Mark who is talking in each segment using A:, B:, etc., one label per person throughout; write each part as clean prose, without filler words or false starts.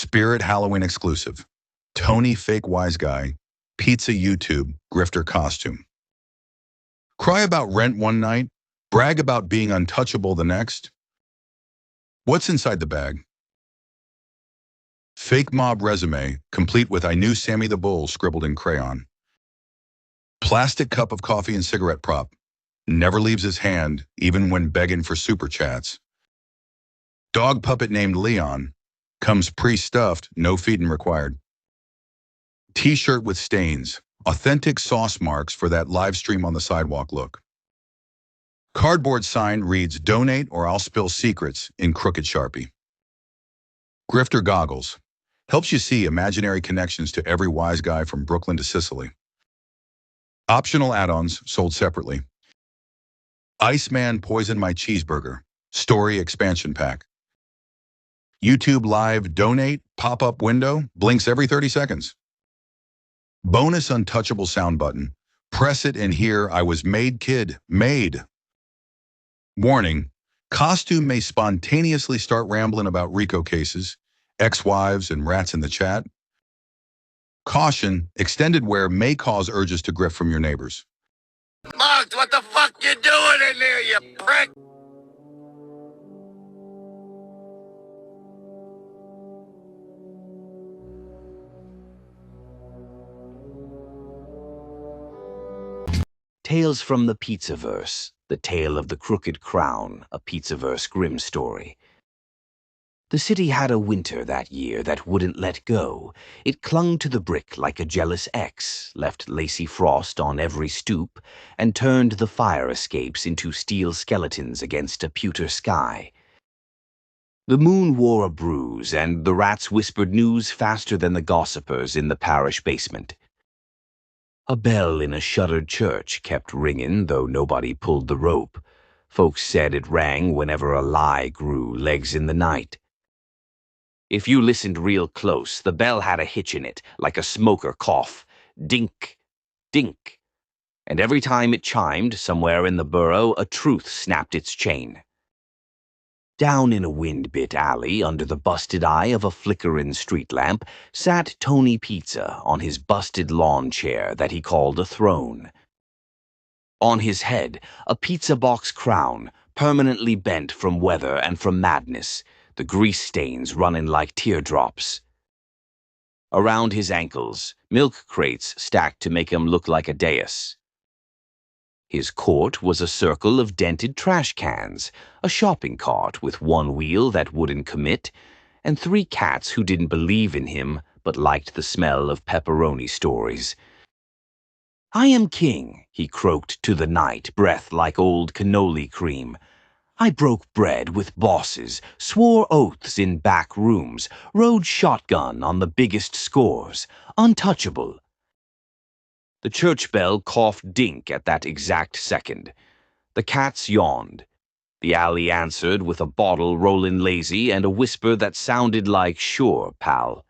A: Spirit Halloween exclusive. Tony Fake Wise Guy, Pizza YouTube, Grifter Costume. Cry about rent one night, brag about being untouchable the next. What's inside the bag? Fake mob resume, complete with "I knew Sammy the Bull" scribbled in crayon. Plastic cup of coffee and cigarette prop. Never leaves his hand, even when begging for super chats. Dog puppet named Leon. Comes pre-stuffed, no feeding required. T-shirt with stains. Authentic sauce marks for that live stream on the sidewalk look. Cardboard sign reads "Donate or I'll spill secrets" in crooked Sharpie. Grifter goggles. Helps you see imaginary connections to every wise guy from Brooklyn to Sicily. Optional add-ons sold separately. Iceman poisoned my cheeseburger. Story expansion pack. YouTube Live donate pop-up window blinks every 30 seconds. Bonus untouchable sound button. Press it and hear "I was made, kid, made." Warning, costume may spontaneously start rambling about RICO cases, ex-wives, and rats in the chat. Caution, extended wear may cause urges to grift from your neighbors.
B: Mugs, what the fuck you doing in there, you prick?
C: Tales from the Pizzaverse, the tale of the crooked crown, a Pizzaverse Grimm story. The city had a winter that year that wouldn't let go. It clung to the brick like a jealous ex, left lacy frost on every stoop, and turned the fire escapes into steel skeletons against a pewter sky. The moon wore a bruise, and the rats whispered news faster than the gossipers in the parish basement. A bell in a shuttered church kept ringing, though nobody pulled the rope. Folks said it rang whenever a lie grew legs in the night. If you listened real close, the bell had a hitch in it, like a smoker cough. Dink, dink. And every time it chimed, somewhere in the borough, a truth snapped its chain. Down in a wind-bit alley, under the busted eye of a flickering street lamp, sat Tony Pizza on his busted lawn chair that he called a throne. On his head, a pizza box crown, permanently bent from weather and from madness, the grease stains running like teardrops. Around his ankles, milk crates stacked to make him look like a dais. His court was a circle of dented trash cans, a shopping cart with one wheel that wouldn't commit, and 3 cats who didn't believe in him but liked the smell of pepperoni stories. "I am king," he croaked to the night, breath like old cannoli cream. "I broke bread with bosses, swore oaths in back rooms, rode shotgun on the biggest scores, untouchable." The church bell coughed dink at that exact second. The cats yawned. The alley answered with a bottle rolling lazy and a whisper that sounded like "Sure, pal."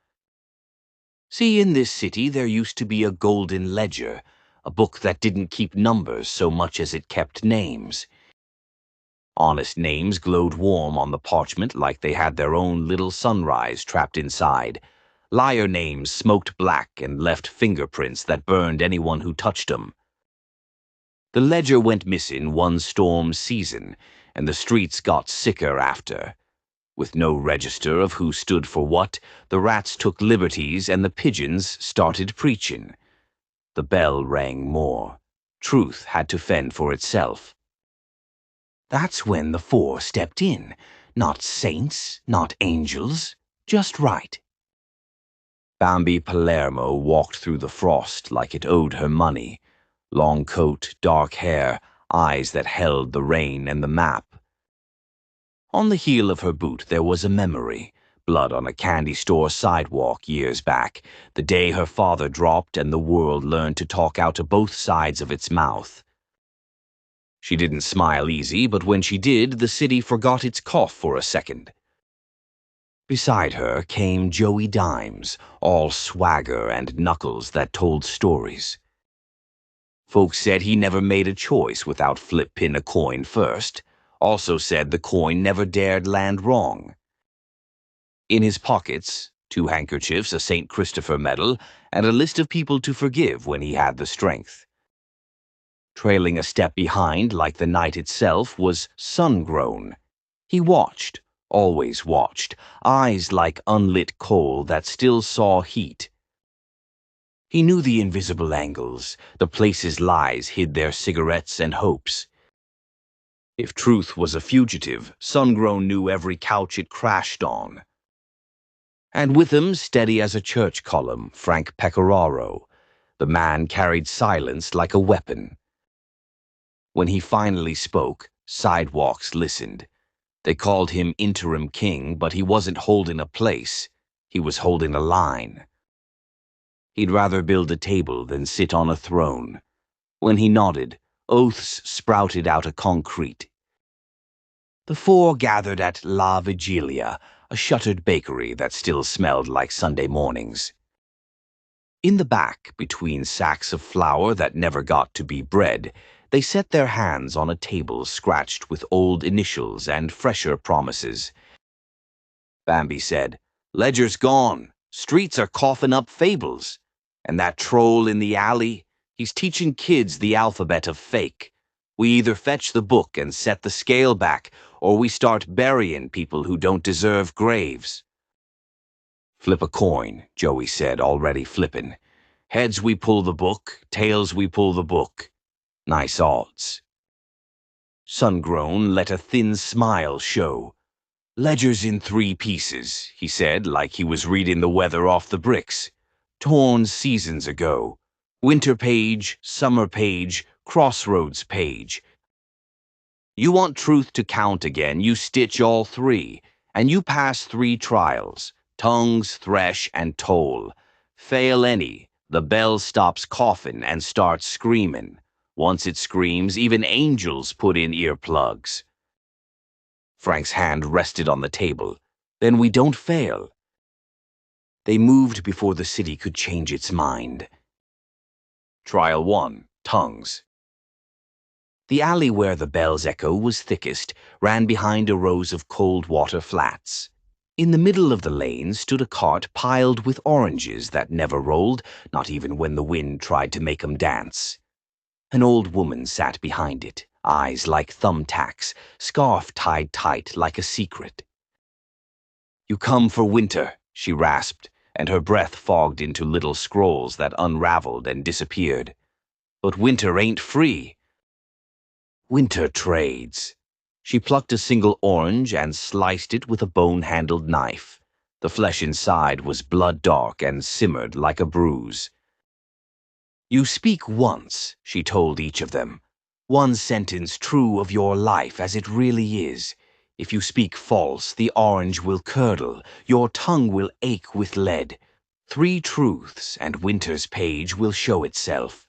C: See, in this city there used to be a golden ledger, a book that didn't keep numbers so much as it kept names. Honest names glowed warm on the parchment like they had their own little sunrise trapped inside. Liar names smoked black and left fingerprints that burned anyone who touched them. The ledger went missing one storm season, and the streets got sicker after. With no register of who stood for what, the rats took liberties and the pigeons started preaching. The bell rang more. Truth had to fend for itself. That's when the 4 stepped in. Not saints, not angels, just right. Bambi Palermo walked through the frost like it owed her money. Long coat, dark hair, eyes that held the rain and the map. On the heel of her boot there was a memory, blood on a candy store sidewalk years back, the day her father dropped and the world learned to talk out of both sides of its mouth. She didn't smile easy, but when she did, the city forgot its cough for a second. Beside her came Joey Dimes, all swagger and knuckles that told stories. Folks said he never made a choice without flipping a coin first. Also said the coin never dared land wrong. In his pockets, 2 handkerchiefs, a St. Christopher medal, and a list of people to forgive when he had the strength. Trailing a step behind, like the night itself, was Sungrown. He watched, always watched, eyes like unlit coal that still saw heat. He knew the invisible angles, the places lies hid their cigarettes and hopes. If truth was a fugitive, Sungrown knew every couch it crashed on. And with him, steady as a church column, Frank Pecoraro. The man carried silence like a weapon. When he finally spoke, sidewalks listened. They called him interim king, but he wasn't holding a place. He was holding a line. He'd rather build a table than sit on a throne. When he nodded, oaths sprouted out of concrete. The 4 gathered at La Vigilia, a shuttered bakery that still smelled like Sunday mornings. In the back, between sacks of flour that never got to be bread, they set their hands on a table scratched with old initials and fresher promises. Bambi said, "Ledger's gone. Streets are coughing up fables. And that troll in the alley, he's teaching kids the alphabet of fake. We either fetch the book and set the scale back, or we start burying people who don't deserve graves." "Flip a coin," Joey said, already flipping. "Heads we pull the book, tails we pull the book. Nice odds." Sungrown let a thin smile show. "Ledger's in 3 pieces," he said, like he was reading the weather off the bricks. "Torn seasons ago. Winter page, summer page, crossroads page. You want truth to count again, you stitch all 3, and you pass 3 trials, tongues, thresh, and toll. Fail any, the bell stops coughing and starts screaming. Once it screams, even angels put in earplugs." Frank's hand rested on the table. "Then we don't fail." They moved before the city could change its mind. Trial 1, tongues. The alley where the bell's echo was thickest ran behind a rows of cold water flats. In the middle of the lane stood a cart piled with oranges that never rolled, not even when the wind tried to make 'em dance. An old woman sat behind it, eyes like thumbtacks, scarf tied tight like a secret. "You come for winter," she rasped, and her breath fogged into little scrolls that unraveled and disappeared. "But winter ain't free. Winter trades." She plucked a single orange and sliced it with a bone-handled knife. The flesh inside was blood-dark and simmered like a bruise. "You speak once," she told each of them. "One sentence true of your life as it really is. If you speak false, the orange will curdle, your tongue will ache with lead. 3 truths, and winter's page will show itself."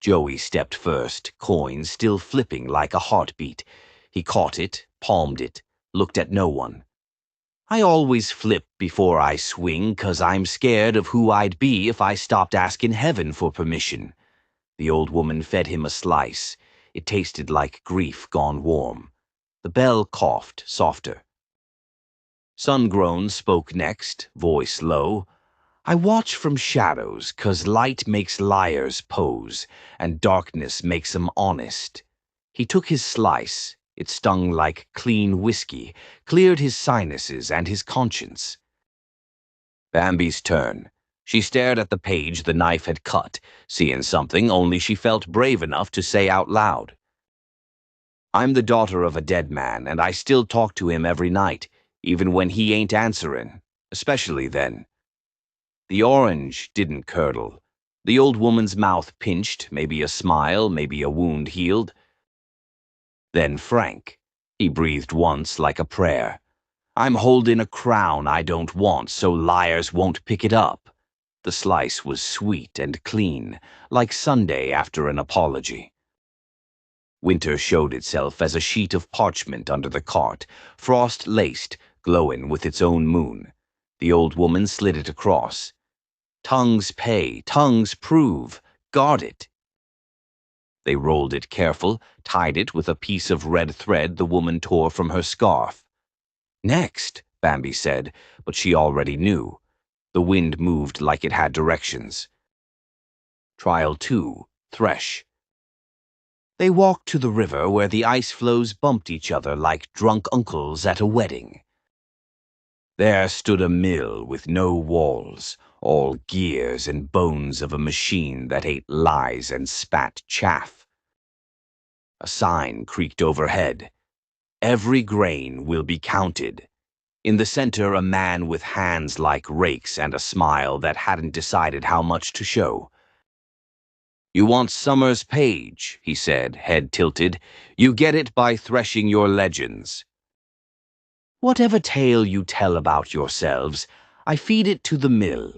C: Joey stepped first, coin still flipping like a heartbeat. He caught it, palmed it, looked at no one. "I always flip before I swing 'cause I'm scared of who I'd be if I stopped asking heaven for permission." The old woman fed him a slice. It tasted like grief gone warm. The bell coughed, softer. Sungrown spoke next, voice low. "I watch from shadows 'cause light makes liars pose, and darkness makes 'em honest." He took his slice. It stung like clean whiskey, cleared his sinuses and his conscience. Bambi's turn. She stared at the page the knife had cut, seeing something only she felt brave enough to say out loud. "I'm the daughter of a dead man, and I still talk to him every night, even when he ain't answering, especially then." The orange didn't curdle. The old woman's mouth pinched, maybe a smile, maybe a wound healed. Then Frank. He breathed once like a prayer. "I'm holding a crown I don't want so liars won't pick it up." The slice was sweet and clean, like Sunday after an apology. Winter showed itself as a sheet of parchment under the cart, frost-laced, glowing with its own moon. The old woman slid it across. "Tongues pay, tongues prove. Guard it." They rolled it careful, tied it with a piece of red thread the woman tore from her scarf. "Next," Bambi said, but she already knew. The wind moved like it had directions. Trial 2, Thresh. They walked to the river where the ice floes bumped each other like drunk uncles at a wedding. There stood a mill with no walls, all gears and bones of a machine that ate lies and spat chaff. A sign creaked overhead. Every grain will be counted. In the center, a man with hands like rakes and a smile that hadn't decided how much to show. "You want Summer's page," he said, head tilted. "You get it by threshing your legends. Whatever tale you tell about yourselves, I feed it to the mill.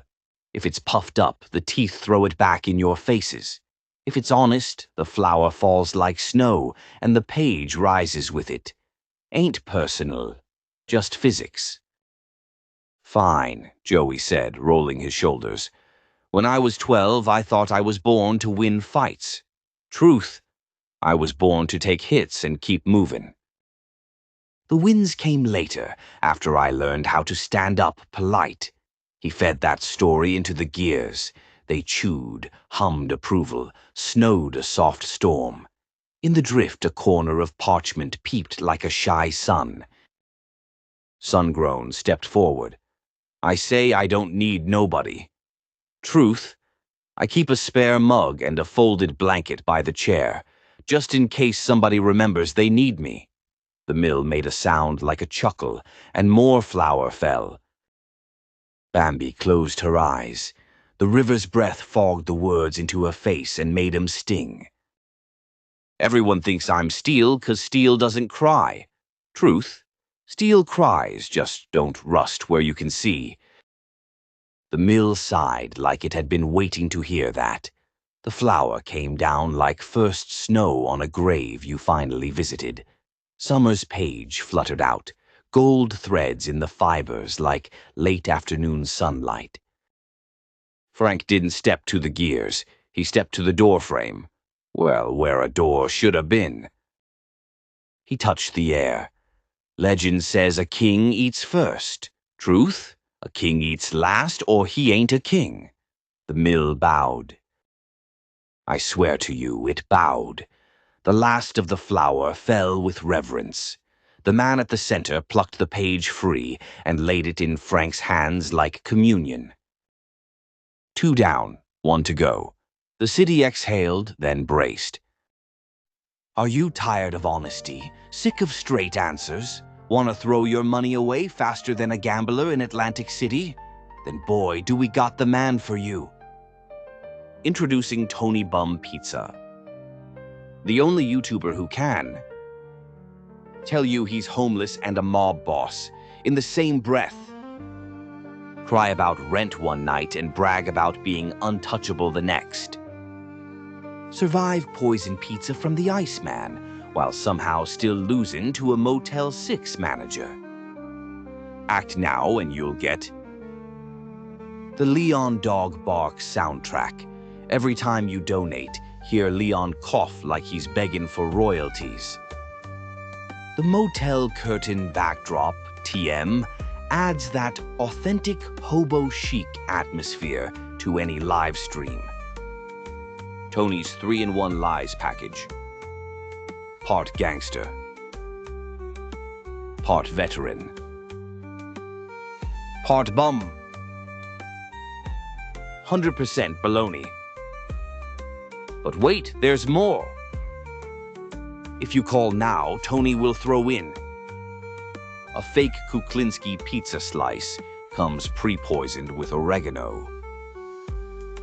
C: If it's puffed up, the teeth throw it back in your faces. If it's honest, the flour falls like snow, and the page rises with it. Ain't personal, just physics." "Fine," Joey said, rolling his shoulders. "When I was 12, I thought I was born to win fights. Truth, I was born to take hits and keep moving." The wins came later, after I learned how to stand up polite. He fed that story into the gears. They chewed, hummed approval, snowed a soft storm. In the drift, a corner of parchment peeped like a shy sun. Sungrown stepped forward. "I say I don't need nobody. Truth, I keep a spare mug and a folded blanket by the chair, just in case somebody remembers they need me." The mill made a sound like a chuckle, and more flour fell. Bambi closed her eyes. The river's breath fogged the words into her face and made 'em sting. "Everyone thinks I'm steel 'cause steel doesn't cry. Truth, steel cries, just don't rust where you can see." The mill sighed like it had been waiting to hear that. The flour came down like first snow on a grave you finally visited. Summer's page fluttered out, gold threads in the fibers like late afternoon sunlight. Frank didn't step to the gears. He stepped to the doorframe. Well, where a door should have been. He touched the air. "Legend says a king eats first. Truth? A king eats last, or he ain't a king." The mill bowed. I swear to you, it bowed. The last of the flour fell with reverence. The man at the center plucked the page free and laid it in Frank's hands like communion. 2 down, 1 to go. The city exhaled, then braced. "Are you tired of honesty? Sick of straight answers? Want to throw your money away faster than a gambler in Atlantic City? Then boy, do we got the man for you." Introducing Tony Bum Pizza. The only YouTuber who can tell you he's homeless and a mob boss in the same breath. Cry about rent one night and brag about being untouchable the next. Survive poison pizza from the Iceman while somehow still losing to a Motel 6 manager. Act now and you'll get the Leon Dog Bark soundtrack. Every time you donate, hear Leon cough like he's begging for royalties. The motel curtain backdrop, TM, adds that authentic hobo chic atmosphere to any live stream. Tony's 3-in-1 Lies package. Part gangster. Part veteran. Part bum. 100% baloney. But wait, there's more. If you call now, Tony will throw in. A fake Kuklinski pizza slice comes pre-poisoned with oregano.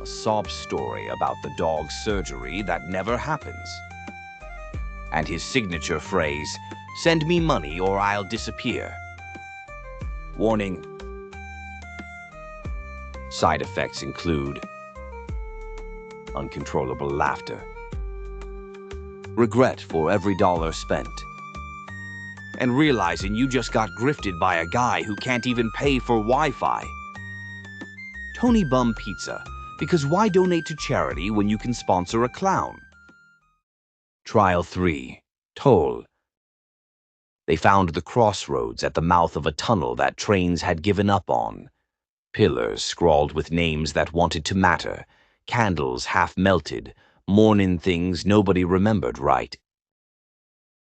C: A sob story about the dog's surgery that never happens. And his signature phrase, "Send me money or I'll disappear." Warning. Side effects include uncontrollable laughter, regret for every dollar spent, and realizing you just got grifted by a guy who can't even pay for Wi-Fi. Tony Bum Pizza, because why donate to charity when you can sponsor a clown? Trial 3, Toll. They found the crossroads at the mouth of a tunnel that trains had given up on. Pillars scrawled with names that wanted to matter, candles half melted, mourning things nobody remembered right.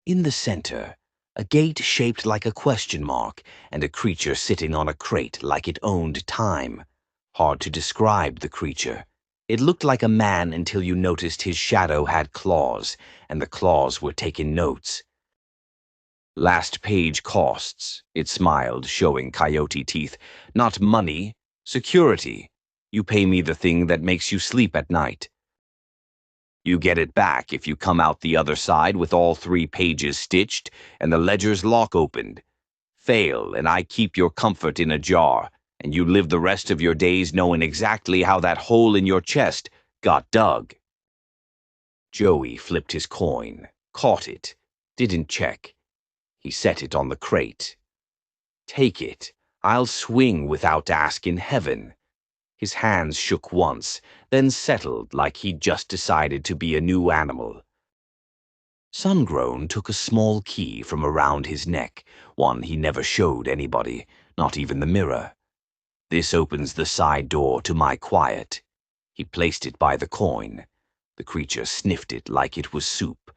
C: In the center, a gate shaped like a question mark and a creature sitting on a crate like it owned time. Hard to describe the creature. It looked like a man until you noticed his shadow had claws, and the claws were taking notes. Last page costs, it smiled, showing coyote teeth. Not money, security. You pay me the thing that makes you sleep at night. You get it back if you come out the other side with all 3 pages stitched and the ledger's lock opened. Fail, and I keep your comfort in a jar, and you live the rest of your days knowing exactly how that hole in your chest got dug. Joey flipped his coin, caught it, didn't check. He set it on the crate. Take it. I'll swing without asking heaven. His hands shook once, then settled like he'd just decided to be a new animal. Sungrown took a small key from around his neck, one he never showed anybody, not even the mirror. This opens the side door to my quiet. He placed it by the coin. The creature sniffed it like it was soup.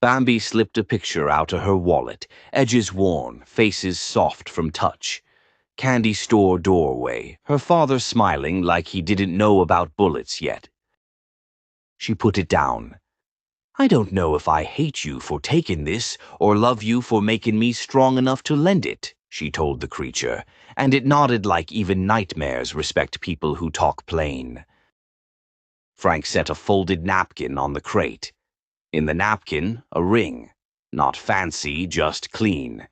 C: Bambi slipped a picture out of her wallet, edges worn, faces soft from touch. Candy store doorway, her father smiling like he didn't know about bullets yet. She put it down. I don't know if I hate you for taking this or love you for making me strong enough to lend it, she told the creature, and it nodded like even nightmares respect people who talk plain. Frank set a folded napkin on the crate. In the napkin, a ring. Not fancy, just clean.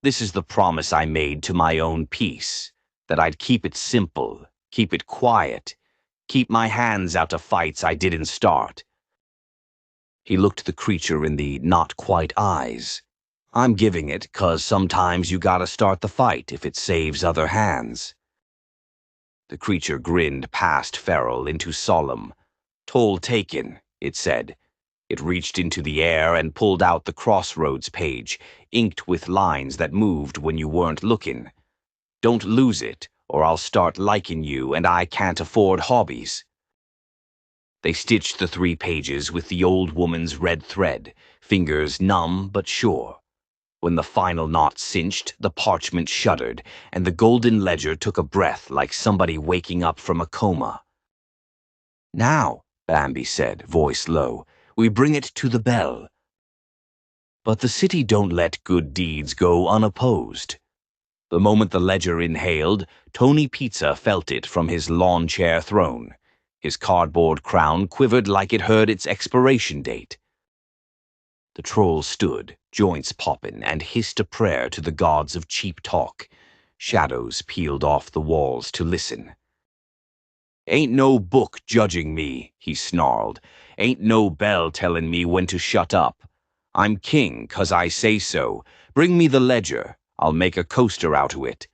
C: This is the promise I made to my own peace, that I'd keep it simple, keep it quiet, keep my hands out of fights I didn't start. He looked the creature in the not-quite eyes. I'm giving it 'cause sometimes you gotta start the fight if it saves other hands. The creature grinned past feral into solemn. Toll taken, it said. It reached into the air and pulled out the crossroads page, inked with lines that moved when you weren't looking. Don't lose it, or I'll start liking you and I can't afford hobbies. They stitched the 3 pages with the old woman's red thread, fingers numb but sure. When the final knot cinched, the parchment shuddered, and the golden ledger took a breath like somebody waking up from a coma. Now, Bambi said, voice low, we bring it to the bell. But the city don't let good deeds go unopposed. The moment the ledger inhaled, Tony Pizza felt it from his lawn chair throne. His cardboard crown quivered like it heard its expiration date. The troll stood, joints poppin', and hissed a prayer to the gods of cheap talk. Shadows peeled off the walls to listen. Ain't no book judging me, he snarled. Ain't no bell telling me when to shut up. I'm king 'cause I say so. Bring me the ledger. I'll make a coaster out of it.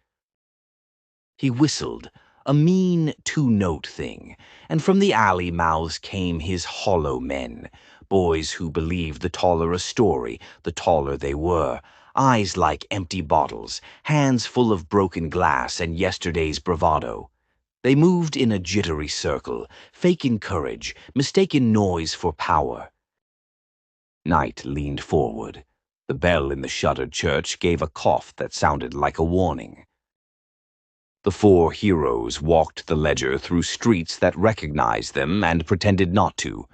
C: He whistled, a mean 2-note thing, and from the alley mouths came his hollow men, boys who believed the taller a story, the taller they were, eyes like empty bottles, hands full of broken glass and yesterday's bravado. They moved in a jittery circle, faking courage, mistaking noise for power. Night leaned forward. The bell in the shuttered church gave a cough that sounded like a warning. The 4 heroes walked the ledger through streets that recognized them and pretended not to.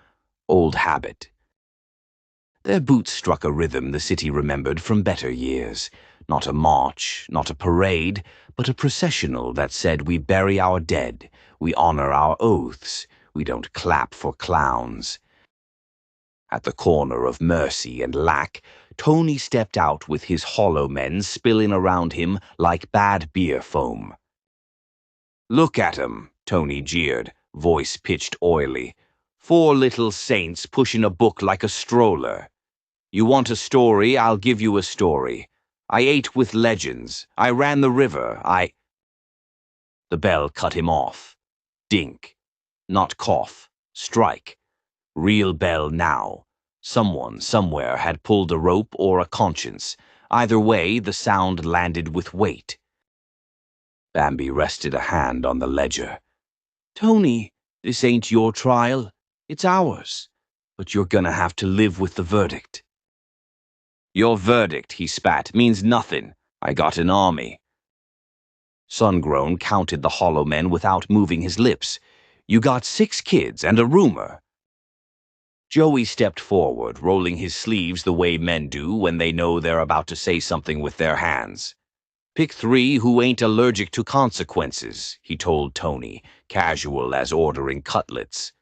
C: Old habit. Their boots struck a rhythm the city remembered from better years. Not a march, not a parade, but a processional that said we bury our dead, we honor our oaths, we don't clap for clowns. At the corner of mercy and lack, Tony stepped out with his hollow men spilling around him like bad beer foam. Look at 'em, Tony jeered, voice pitched oily. 4 little saints pushing a book like a stroller. You want a story, I'll give you a story. I ate with legends. I ran the river. The bell cut him off. Dink. Not cough. Strike. Real bell now. Someone, somewhere, had pulled a rope or a conscience. Either way, the sound landed with weight. Bambi rested a hand on the ledger. "Tony, this ain't your trial. It's ours. But you're gonna have to live with the verdict." "Your verdict," he spat, "means nothing. I got an army." Sungrown counted the hollow men without moving his lips. "You got 6 kids and a rumor." Joey stepped forward, rolling his sleeves the way men do when they know they're about to say something with their hands. "Pick 3 who ain't allergic to consequences," he told Tony, casual as ordering cutlets.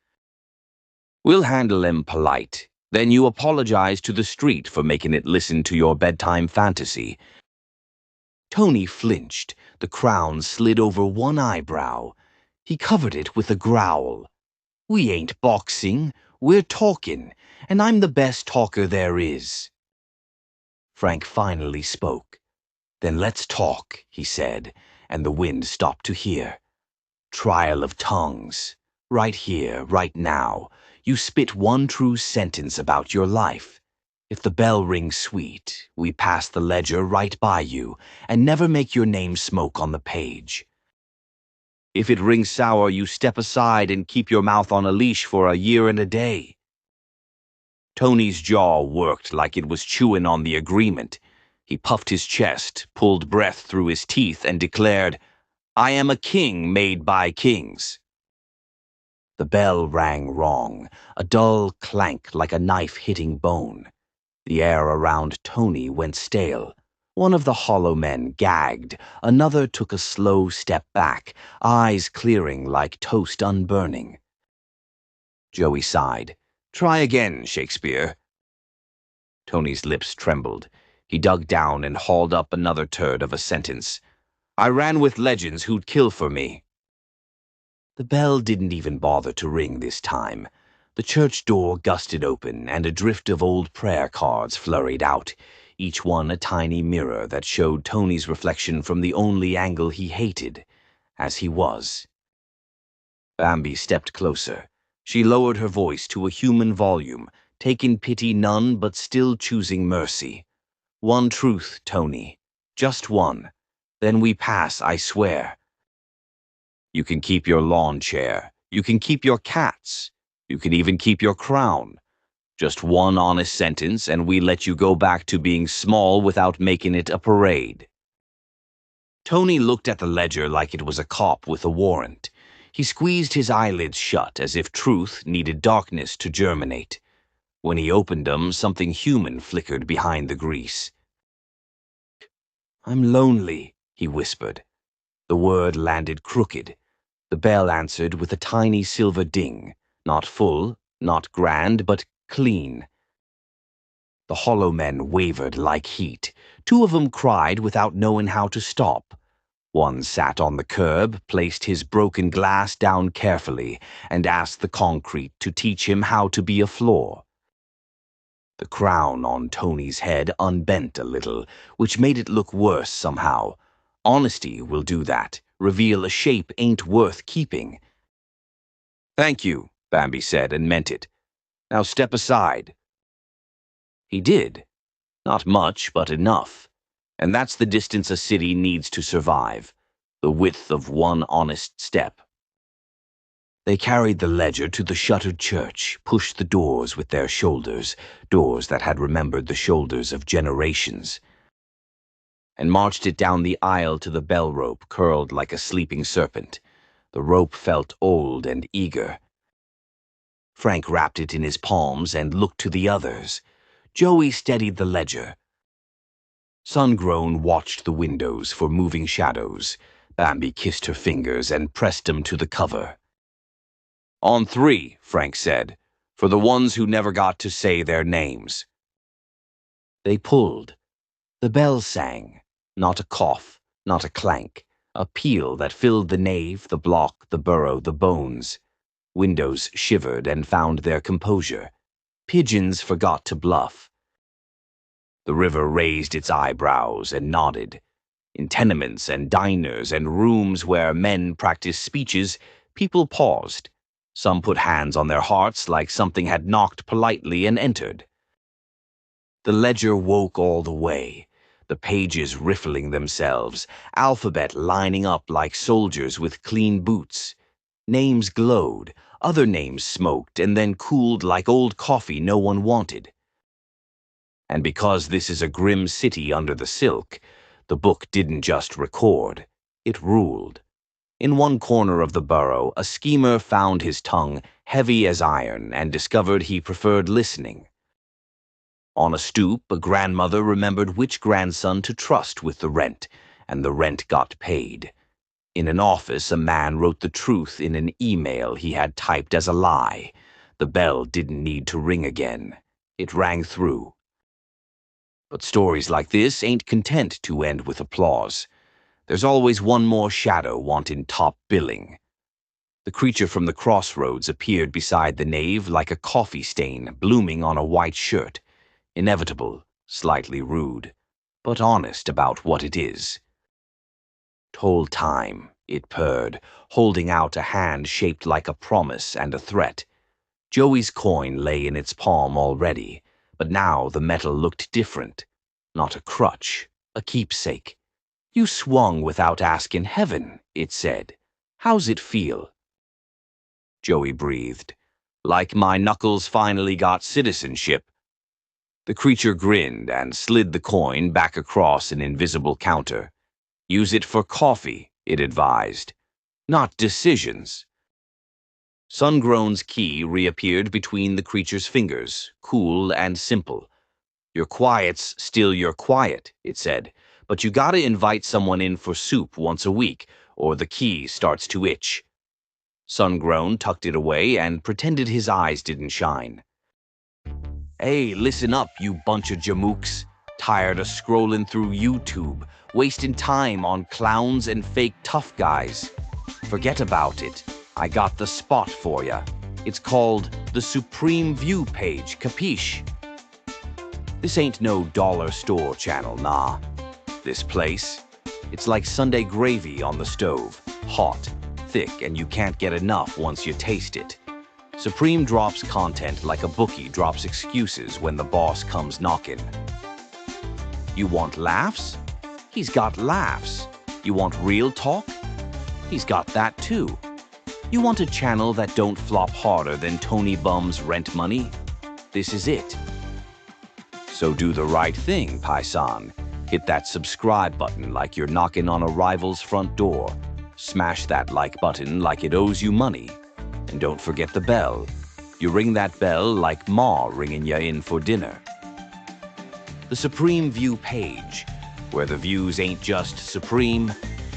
C: "We'll handle 'em polite. Then you apologize to the street for making it listen to your bedtime fantasy." Tony flinched. The crown slid over one eyebrow. He covered it with a growl. "We ain't boxing. We're talking, and I'm the best talker there is." Frank finally spoke. "Then let's talk," he said, and the wind stopped to hear. "Trial of tongues. Right here, right now, you spit one true sentence about your life. If the bell rings sweet, we pass the ledger right by you and never make your name smoke on the page. If it rings sour, you step aside and keep your mouth on a leash for a year and a day." Tony's jaw worked like it was chewing on the agreement. He puffed his chest, pulled breath through his teeth, and declared, "I am a king made by kings." The bell rang wrong, a dull clank like a knife hitting bone. The air around Tony went stale. One of the hollow men gagged. Another took a slow step back, eyes clearing like toast unburning. Joey sighed. "Try again, Shakespeare." Tony's lips trembled. He dug down and hauled up another turd of a sentence. "I ran with legends who'd kill for me." The bell didn't even bother to ring this time. The church door gusted open, and a drift of old prayer cards flurried out, each one a tiny mirror that showed Tony's reflection from the only angle he hated, as he was. Bambi stepped closer. She lowered her voice to a human volume, taking pity none but still choosing mercy. "One truth, Tony. Just one. Then we pass, I swear. You can keep your lawn chair. You can keep your cats. You can even keep your crown. Just one honest sentence, and we let you go back to being small without making it a parade." Tony looked at the ledger like it was a cop with a warrant. He squeezed his eyelids shut as if truth needed darkness to germinate. When he opened them, something human flickered behind the grease. "I'm lonely," he whispered. The word landed crooked. The bell answered with a tiny silver ding, not full, not grand, but clean. The hollow men wavered like heat. 2 of them cried without knowing how to stop. One sat on the curb, placed his broken glass down carefully, and asked the concrete to teach him how to be a floor. The crown on Tony's head unbent a little, which made it look worse somehow. Honesty will do that, reveal a shape ain't worth keeping. "Thank you," Bambi said, and meant it. "Now step aside." He did. Not much, but enough. And that's the distance a city needs to survive. The width of one honest step. They carried the ledger to the shuttered church, pushed the doors with their shoulders, doors that had remembered the shoulders of generations, and marched it down the aisle to the bell rope curled like a sleeping serpent. The rope felt old and eager. Frank wrapped it in his palms and looked to the others. Joey steadied the ledger. Sungrown watched the windows for moving shadows. Bambi kissed her fingers and pressed them to the cover. "On 3, Frank said, for the ones who never got to say their names." They pulled. The bell sang. Not a cough, not a clank. A peal that filled the nave, the block, the burrow, the bones. Windows shivered and found their composure. Pigeons forgot to bluff. The river raised its eyebrows and nodded. In tenements and diners and rooms where men practiced speeches, people paused. Some put hands on their hearts like something had knocked politely and entered. The ledger woke all the way, the pages riffling themselves, alphabet lining up like soldiers with clean boots. Names glowed, other names smoked, and then cooled like old coffee no one wanted. And because this is a grim city under the silk, the book didn't just record, it ruled. In one corner of the burrow, a schemer found his tongue heavy as iron and discovered he preferred listening. On a stoop, a grandmother remembered which grandson to trust with the rent, and the rent got paid. In an office, a man wrote the truth in an email he had typed as a lie. The bell didn't need to ring again. It rang through. But stories like this ain't content to end with applause. There's always one more shadow wanting top billing. The creature from the crossroads appeared beside the nave like a coffee stain blooming on a white shirt. Inevitable, slightly rude, but honest about what it is. "Told time," it purred, holding out a hand shaped like a promise and a threat. Joey's coin lay in its palm already, but now the metal looked different. Not a crutch, a keepsake. "You swung without asking heaven," it said. "How's it feel?" Joey breathed. "Like my knuckles finally got citizenship." The creature grinned and slid the coin back across an invisible counter. "Use it for coffee," it advised. "Not decisions." Sungrown's key reappeared between the creature's fingers, cool and simple. "Your quiet's still your quiet," it said, "but you gotta invite someone in for soup once a week, or the key starts to itch." Sungrown tucked it away and pretended his eyes didn't shine. "Hey, listen up, you bunch of jamooks. Tired of scrolling through YouTube, wasting time on clowns and fake tough guys? Forget about it. I got the spot for ya. It's called the Supreme View page, capiche? This ain't no dollar store channel, nah. This place, it's like Sunday gravy on the stove, hot, thick, and you can't get enough once you taste it. Supreme drops content like a bookie drops excuses when the boss comes knocking. You want laughs? He's got laughs. You want real talk? He's got that too. You want a channel that don't flop harder than Tony Bum's rent money? This is it. So do the right thing, paisan. Hit that subscribe button like you're knocking on a rival's front door. Smash that like button like it owes you money. And don't forget the bell. You ring that bell like Ma ringing ya in for dinner. The Supreme View page, where the views ain't just supreme,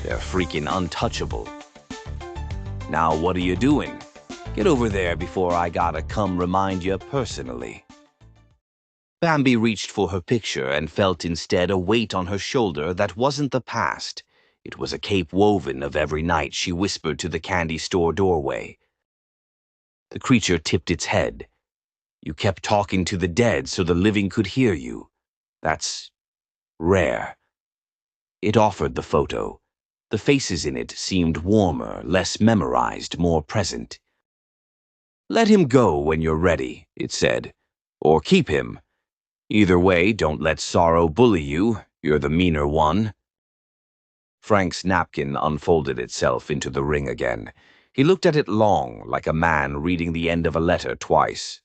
C: they're freaking untouchable. Now what are you doing? Get over there before I gotta come remind you personally. Bambi reached for her picture and felt instead a weight on her shoulder that wasn't the past. It was a cape woven of every night she whispered to the candy store doorway. The creature tipped its head. "You kept talking to the dead so the living could hear you. That's rare." It offered the photo. The faces in it seemed warmer, less memorized, more present. "Let him go when you're ready," it said. "Or keep him. Either way, don't let sorrow bully you. You're the meaner one." Frank's napkin unfolded itself into the ring again. He looked at it long, like a man reading the end of a letter twice.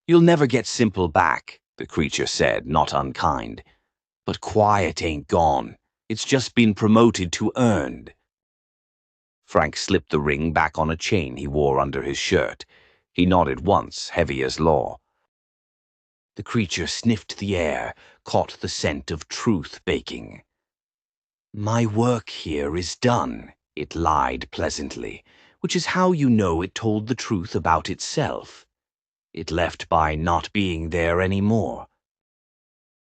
C: "You'll never get Simple back," the creature said, not unkind. "But quiet ain't gone. It's just been promoted to earned." Frank slipped the ring back on a chain he wore under his shirt. He nodded once, heavy as law. The creature sniffed the air, caught the scent of truth baking. "My work here is done," it lied pleasantly, which is how you know it told the truth about itself. It left by not being there anymore.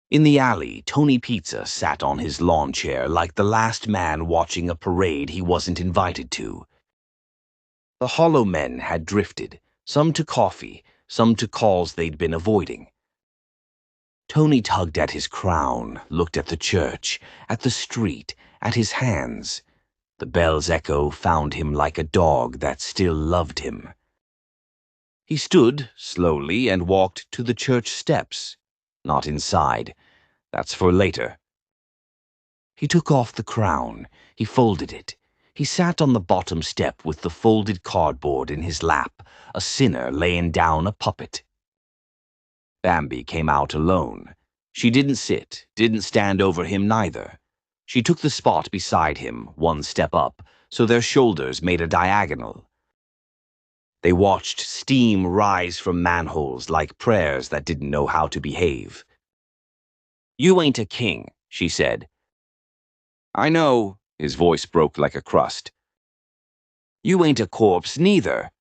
C: In the alley, Tony Pizza sat on his lawn chair like the last man watching a parade he wasn't invited to. The Hollow Men had drifted, some to coffee, some to calls they'd been avoiding. Tony tugged at his crown, looked at the church, at the street, at his hands. The bell's echo found him like a dog that still loved him. He stood, slowly, and walked to the church steps. Not inside. That's for later. He took off the crown. He folded it. He sat on the bottom step with the folded cardboard in his lap, a sinner laying down a puppet. Bambi came out alone. She didn't sit, didn't stand over him neither. She took the spot beside him, one step up, so their shoulders made a diagonal. They watched steam rise from manholes like prayers that didn't know how to behave. "You ain't a king," she said. "I know," his voice broke like a crust. "You ain't a corpse neither."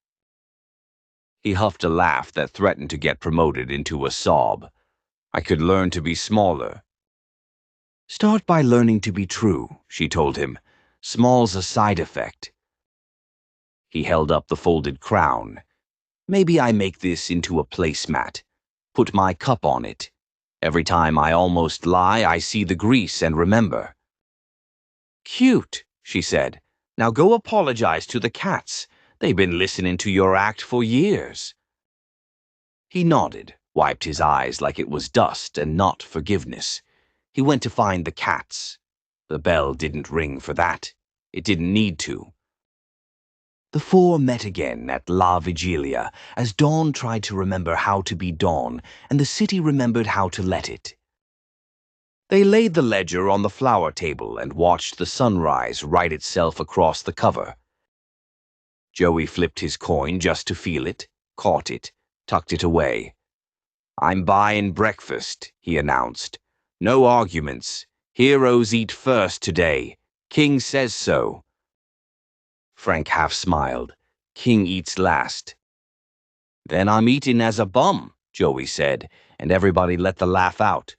C: He huffed a laugh that threatened to get promoted into a sob. "I could learn to be smaller." "Start by learning to be true," she told him. "Small's a side effect." He held up the folded crown. "Maybe I make this into a placemat. Put my cup on it. Every time I almost lie, I see the grease and remember." "Cute," she said. "Now go apologize to the cats. They've been listening to your act for years." He nodded, wiped his eyes like it was dust and not forgiveness. He went to find the cats. The bell didn't ring for that. It didn't need to. The four met again at La Vigilia as Dawn tried to remember how to be Dawn and the city remembered how to let it. They laid the ledger on the flower table and watched the sunrise write itself across the cover. Joey flipped his coin just to feel it, caught it, tucked it away. "I'm buying breakfast," he announced. "No arguments. Heroes eat first today. King says so." Frank half smiled. "King eats last." "Then I'm eating as a bum," Joey said, and everybody let the laugh out.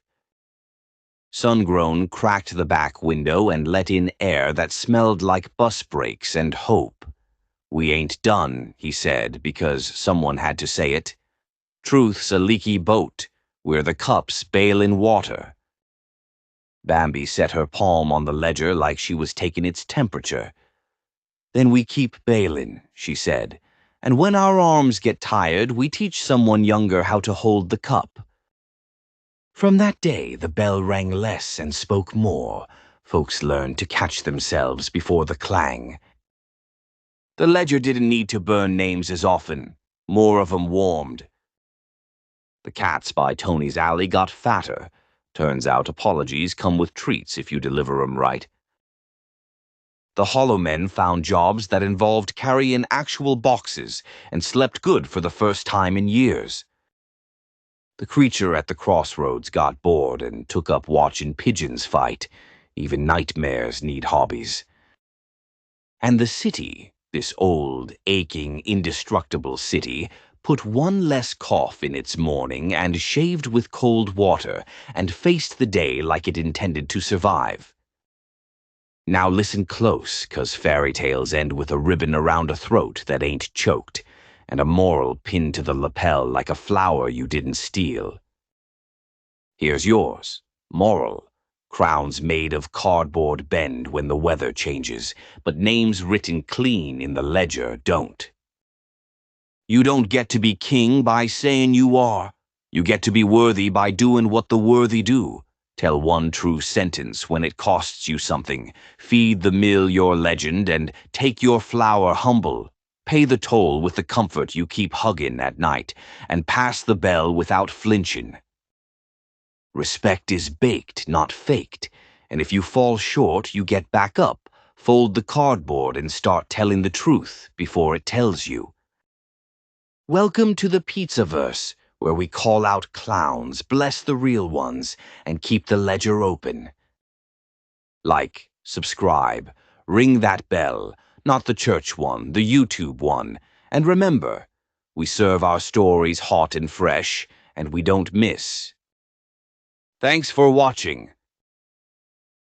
C: Sungrown cracked the back window and let in air that smelled like bus brakes and hope. "We ain't done," he said, because someone had to say it. "Truth's a leaky boat. We're the cups bailin' water." Bambi set her palm on the ledger like she was taking its temperature. "Then we keep bailin'," she said, "and when our arms get tired, we teach someone younger how to hold the cup." From that day, the bell rang less and spoke more. Folks learned to catch themselves before the clang. The ledger didn't need to burn names as often. More of 'em warmed. The cats by Tony's Alley got fatter. Turns out apologies come with treats if you deliver 'em right. The Hollow Men found jobs that involved carrying actual boxes and slept good for the first time in years. The creature at the crossroads got bored and took up watching pigeons fight. Even nightmares need hobbies. And the city, this old, aching, indestructible city, put one less cough in its morning and shaved with cold water and faced the day like it intended to survive. Now listen close, 'cause fairy tales end with a ribbon around a throat that ain't choked, and a moral pinned to the lapel like a flower you didn't steal. Here's yours. Moral. Crowns made of cardboard bend when the weather changes, but names written clean in the ledger don't. You don't get to be king by saying you are. You get to be worthy by doing what the worthy do. Tell one true sentence when it costs you something. Feed the mill your legend and take your flower humble. Pay the toll with the comfort you keep hugging at night and pass the bell without flinching. Respect is baked, not faked, and if you fall short, you get back up, fold the cardboard and start telling the truth before it tells you. Welcome to the Pizzaverse, where we call out clowns, bless the real ones, and keep the ledger open. Like, subscribe, ring that bell, not the church one, the YouTube one, and remember, we serve our stories hot and fresh, and we don't miss. Thanks for watching.